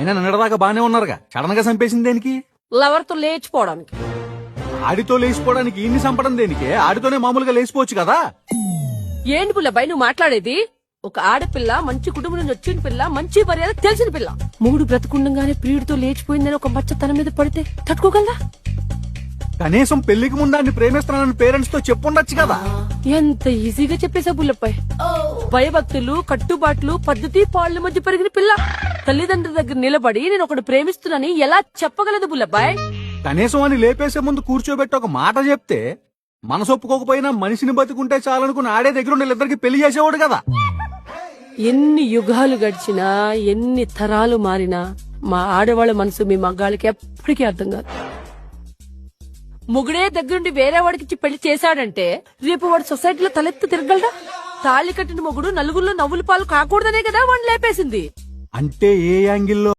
అయినా నిన్నటిదాకా బానే ఉన్నారుగా, సడన్ గా చంపేసింది దేనికి? లవర్ తో లేచిపోవడానికి. ఆడితో లేచిపోవడానికి ఇన్ని చంపడం దేనికే? ఆడితోనే మామూలుగా లేచిపోవచ్చు కదా. ఏంటి పుల్లబాయ్ నువ్వు మాట్లాడేది? ఒక ఆడపిల్ల, మంచి కుటుంబం నుంచి వచ్చిన పిల్ల, మంచి మర్యాద తెలిసిన పిల్ల, మూడు బ్రతుకుండగానే ప్రియుడితో లేచిపోయిందని ఒక మచ్చ తన మీద పడితే తట్టుకోగలదా? కనీసం పెళ్లికి ముందాన్ని ప్రేమిస్తున్నానని పేరెంట్స్ తో చెప్పుండొచ్చు కదా. ఎంత ఈజీగా చెప్పేసా పుల్లబాయ్. భయభక్తులు, కట్టుబాట్లు, పద్ధతి, పాళ్ల మధ్య పెరిగిన పిల్ల తల్లిదండ్రుల దగ్గర నిలబడి నేను ఒకడు ప్రేమిస్తున్నానని ఎలా చెప్పగలదు పుల్లబాయ్? కనీసం అని లేపేసే ముందు కూర్చోబెట్టి ఒక మాట చెప్తే మనసు ఒప్పుకోకపోయినా మనిషిని బతుకుంటే చాలనుకుని ఆడే దగ్గర ఉండే ఇద్దరికి పెళ్లి చేసేవాడు కదా. ఎన్ని యుగాలు గడిచినా, ఎన్ని తరాలు మారినా మా ఆడవాళ్ళ మనసు మీ మగాళ్ళకి ఎప్పటికీ అర్థం కాదు. మొగుడే దగ్గరుండి వేరే వాడికి పెళ్లి చేశాడంటే రేపు వాడు సొసైటీలో తలెత్తు తిరగలడా? తాళి కట్టిన మొగుడు నలుగురిలో నవ్వుల పాలు కాకూడదనే కదా వాడిని లేపేసింది. అంటే ఏ యాంగిల్లో